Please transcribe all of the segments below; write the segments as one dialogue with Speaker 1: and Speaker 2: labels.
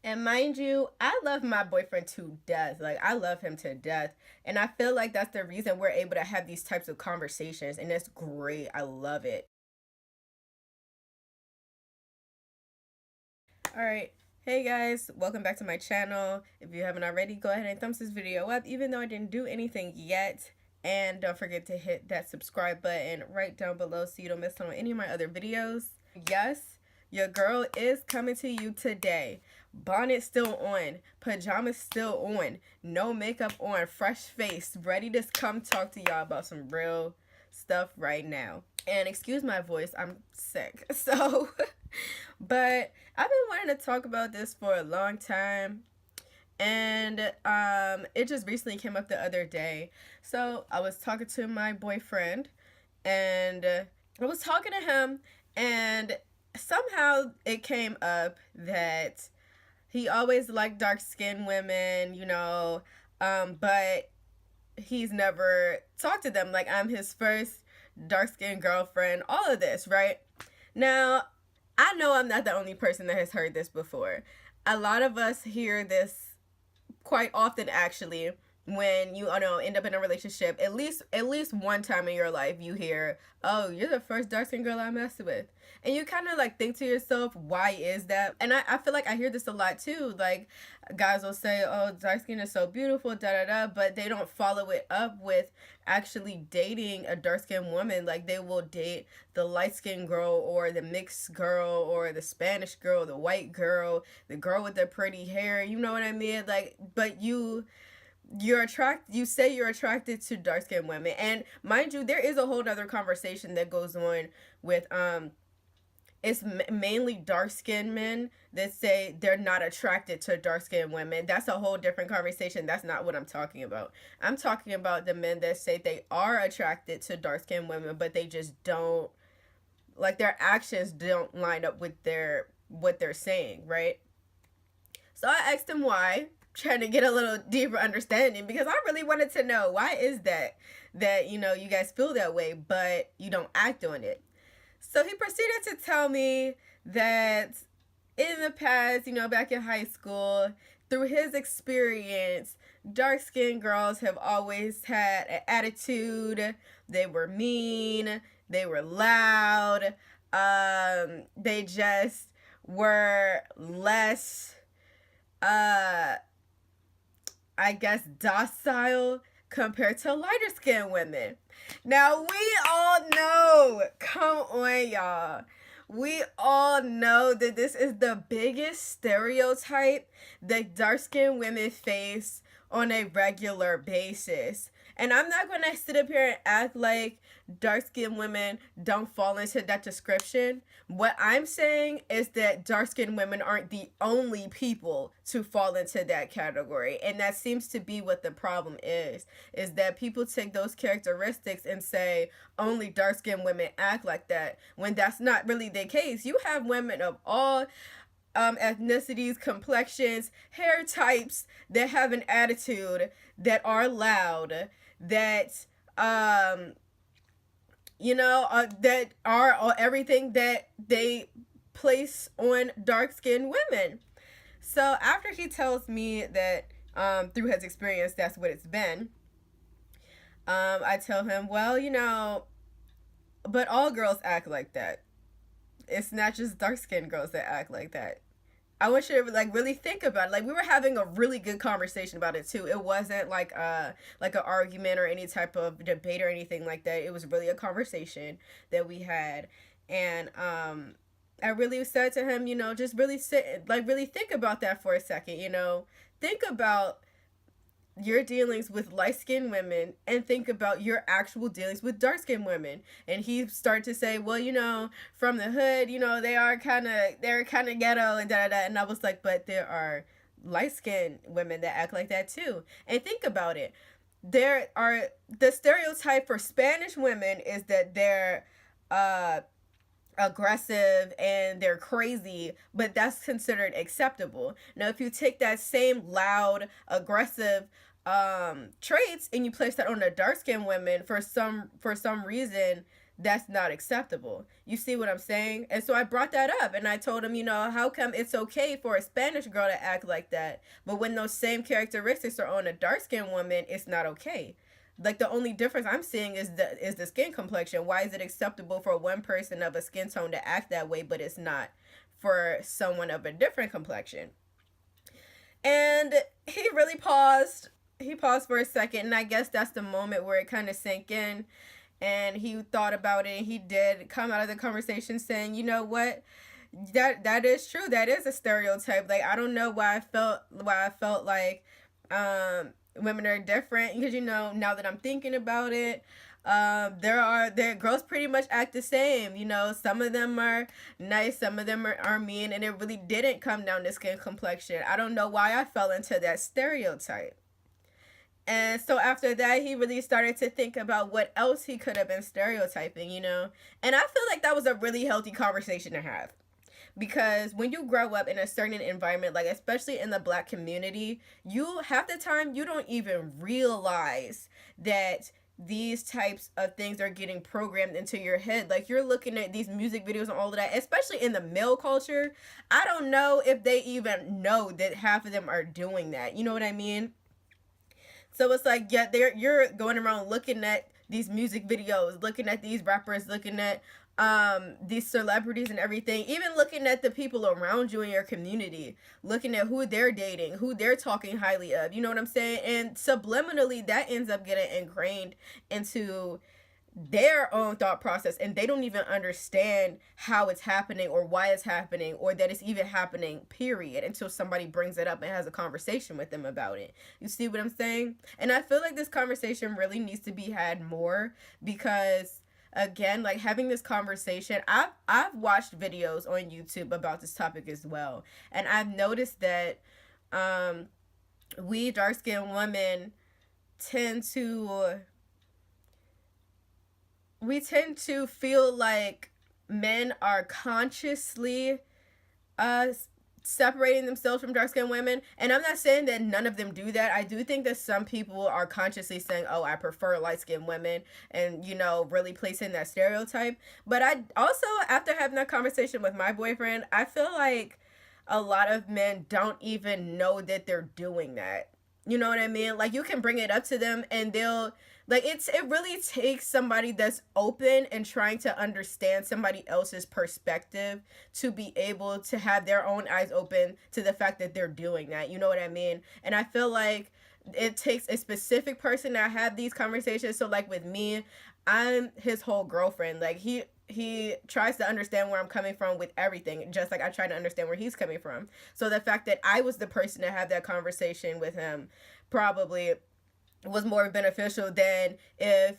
Speaker 1: And mind you, I love my boyfriend to death. Like, I love him to death. And I feel like that's the reason we're able to have these types of conversations. And it's great. I love it. All right. Hey guys, welcome back to my channel. If you haven't already, go ahead and thumbs this video up, even though I didn't do anything yet. And don't forget to hit that subscribe button right down below so you don't miss out on any of my other videos. Yes, your girl is coming to you today. Bonnet still on, pajamas still on, no makeup on, fresh face, ready to come talk to y'all about some real stuff right now. And excuse my voice, I'm sick. So, but I've been wanting to talk about this for a long time. And it just recently came up the other day. So I was talking to my boyfriend, and I was talking to him, and somehow it came up that he always liked dark skinned women, but he's never talked to them. Like, I'm his first dark skinned girlfriend, all of this, right? Now, I know I'm not the only person that has heard this before. A lot of us hear this quite often, actually, when you know end up in a relationship. At least one time in your life you hear, oh, you're the first dark skinned girl I messed with. And you kind of like think to yourself, why is that? And I feel like I hear this a lot too. Like, guys will say, oh, dark skin is so beautiful, da da da, but they don't follow it up with actually dating a dark skinned woman. Like, they will date the light skinned girl, or the mixed girl, or the Spanish girl, the white girl, the girl with the pretty hair, you know what I mean? Like, but you say you're attracted to dark skinned women. And mind you, there is a whole other conversation that goes on with it's mainly dark skinned men that say they're not attracted to dark skinned women. That's a whole different conversation. That's not what I'm talking about. I'm talking about the men that say they are attracted to dark skinned women, but they just don't, like, their actions don't line up with what they're saying, right? So I asked him why, trying to get a little deeper understanding, because I really wanted to know, why is that you guys feel that way, but you don't act on it. So he proceeded to tell me that in the past, back in high school, through his experience, dark-skinned girls have always had an attitude. They were mean. They were loud. They just were less, I guess, docile compared to lighter skinned women. Now, we all know, come on, y'all. We all know that this is the biggest stereotype that dark skinned women face on a regular basis. And I'm not going to sit up here and act like dark skinned women don't fall into that description. What I'm saying is that dark skinned women aren't the only people to fall into that category. And that seems to be what the problem is that people take those characteristics and say only dark skinned women act like that, when that's not really the case. You have women of all ethnicities, complexions, hair types that have an attitude, that are loud, that that are everything that they place on dark-skinned women. So after he tells me that through his experience that's what it's been, I tell him, well, but all girls act like that. It's not just dark-skinned girls that act like that. I want you to really think about it. Like, we were having a really good conversation about it too. It wasn't like an argument or any type of debate or anything like that. It was really a conversation that we had. And I really said to him, just really really think about that for a second. Think about your dealings with light-skinned women and think about your actual dealings with dark-skinned women. And he started to say, well, from the hood, they're kind of ghetto and da da da. And I was like, but there are light-skinned women that act like that too. And think about it. The stereotype for Spanish women is that they're aggressive and they're crazy, but that's considered acceptable. Now, if you take that same loud, aggressive traits and you place that on the dark skinned women, for some reason that's not acceptable. You see what I'm saying? And so I brought that up and I told him, how come it's okay for a Spanish girl to act like that, but when those same characteristics are on a dark skinned woman, it's not okay. Like, the only difference I'm seeing is the skin complexion. Why is it acceptable for one person of a skin tone to act that way, but it's not for someone of a different complexion? And he really paused. He paused for a second, and I guess that's the moment where it kind of sank in, and he thought about it, and he did come out of the conversation saying, you know what, that is true. That is a stereotype. Like, I don't know why I felt like women are different, because now that I'm thinking about it, their girls pretty much act the same. Some of them are nice, some of them are mean, and it really didn't come down to skin complexion. I don't know why I fell into that stereotype. And so after that, he really started to think about what else he could have been stereotyping, And I feel like that was a really healthy conversation to have. Because when you grow up in a certain environment, like especially in the Black community, half the time you don't even realize that these types of things are getting programmed into your head. Like, you're looking at these music videos and all of that, especially in the male culture. I don't know if they even know that half of them are doing that. You know what I mean? So it's like, yeah, you're going around looking at these music videos, looking at these rappers, looking at these celebrities and everything, even looking at the people around you in your community, looking at who they're dating, who they're talking highly of, you know what I'm saying? And subliminally, that ends up getting ingrained into their own thought process, and they don't even understand how it's happening or why it's happening or that it's even happening, period, until somebody brings it up and has a conversation with them about it. You see what I'm saying? And I feel like this conversation really needs to be had more, because again, like, having this conversation, I've watched videos on YouTube about this topic as well, and I've noticed that we dark-skinned women tend to feel like men are consciously separating themselves from dark-skinned women. And I'm not saying that none of them do that. I do think that some people are consciously saying, oh, I prefer light-skinned women, and really placing that stereotype. But I also, after having that conversation with my boyfriend, I feel like a lot of men don't even know that they're doing that. You know what I mean? Like, you can bring it up to them and they'll, like, it really takes somebody that's open and trying to understand somebody else's perspective to be able to have their own eyes open to the fact that they're doing that. You know what I mean? And I feel like it takes a specific person to have these conversations. So, like, with me, I'm his whole girlfriend. Like, he tries to understand where I'm coming from with everything, just like I try to understand where he's coming from. So the fact that I was the person to have that conversation with him probably was more beneficial than if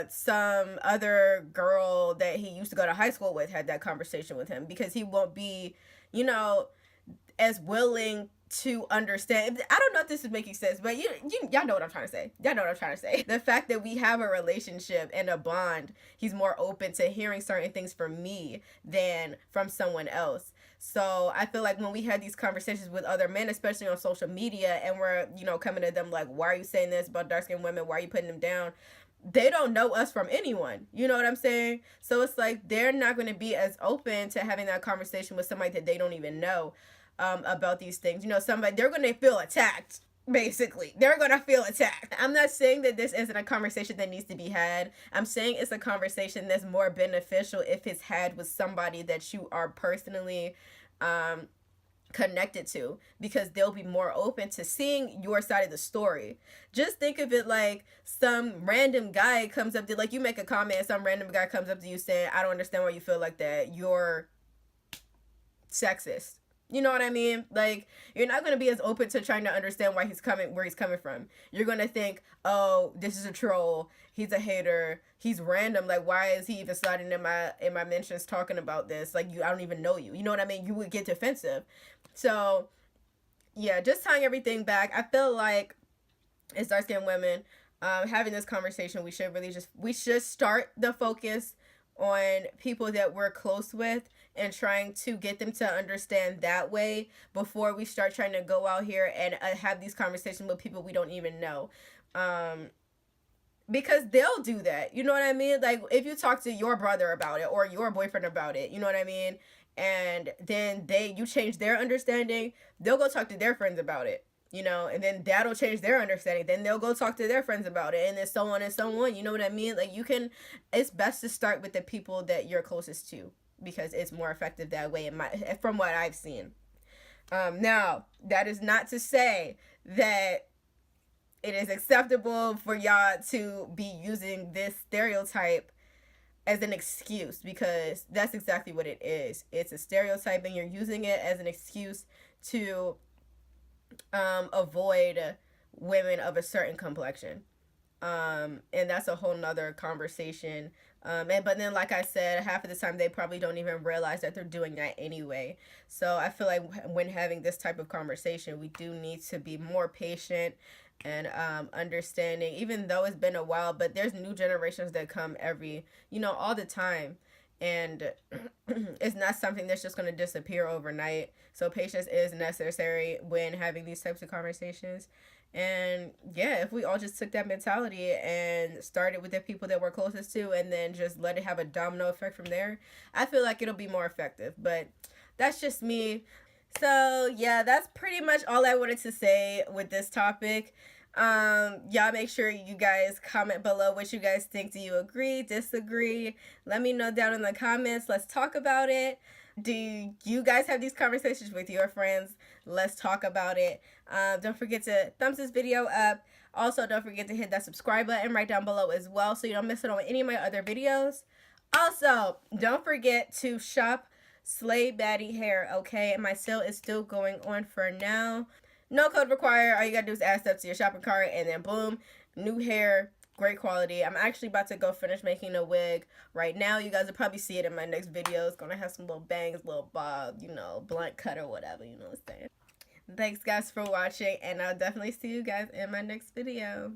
Speaker 1: some other girl that he used to go to high school with had that conversation with him, because he won't be, as willing to understand. I don't know if this is making sense, but y'all know what I'm trying to say. Y'all know what I'm trying to say. The fact that we have a relationship and a bond, he's more open to hearing certain things from me than from someone else. So I feel like when we had these conversations with other men, especially on social media, and we're, coming to them like, why are you saying this about dark-skinned women? Why are you putting them down? They don't know us from anyone. You know what I'm saying? So it's like, they're not going to be as open to having that conversation with somebody that they don't even know about these things. They're going to feel attacked. Basically, they're gonna feel attacked. I'm not saying that this isn't a conversation that needs to be had. I'm saying it's a conversation that's more beneficial if it's had with somebody that you are personally connected to, because they'll be more open to seeing your side of the story. Just think of it like some random guy comes up to, like, you make a comment, some random guy comes up to you saying, I don't understand why you feel like that, you're sexist. You know what I mean? Like, you're not going to be as open to trying to understand where he's coming from. You're going to think, oh, this is a troll. He's a hater. He's random. Like, why is he even sliding in my mentions talking about this? Like, I don't even know you. You know what I mean? You would get defensive. So, yeah, just tying everything back, I feel like as dark-skinned women, having this conversation, we should start the focus on people that we're close with and trying to get them to understand that way before we start trying to go out here and have these conversations with people we don't even know. because they'll do that. You know what I mean? Like if you talk to your brother about it or your boyfriend about it, you know what I mean? And then you change their understanding, they'll go talk to their friends about it. You know, and then that'll change their understanding. Then they'll go talk to their friends about it, and then so on and so on. You know what I mean? Like you can, it's best to start with the people that you're closest to because it's more effective that way. From what I've seen. Now that is not to say that it is acceptable for y'all to be using this stereotype as an excuse, because that's exactly what it is. It's a stereotype and you're using it as an excuse to avoid women of a certain complexion. And that's a whole nother conversation. But then, like I said, half of the time they probably don't even realize that they're doing that anyway. So I feel like when having this type of conversation, we do need to be more patient and understanding, even though it's been a while. But there's new generations that come all the time. And it's not something that's just going to disappear overnight. So patience is necessary when having these types of conversations. And yeah, if we all just took that mentality and started with the people that we're closest to and then just let it have a domino effect from there, I feel like it'll be more effective. But that's just me. So yeah, that's pretty much all I wanted to say with this topic. Y'all make sure you guys comment below what you guys think. Do you agree, disagree? Let me know down in the comments. Let's talk about it. Do you guys have these conversations with your friends? Let's talk about it. Don't forget to thumbs this video up. Also, don't forget to hit that subscribe button right down below as well so you don't miss it on any of my other videos. Also, don't forget to shop Slay Baddie hair, okay? And my sale is still going on for now. No code required. All you gotta do is add stuff to your shopping cart and then boom, new hair, great quality. I'm actually about to go finish making a wig right now. You guys will probably see it in my next video. It's gonna have some little bangs, little bob, blunt cut or whatever, you know what I'm saying. Thanks guys for watching, and I'll definitely see you guys in my next video.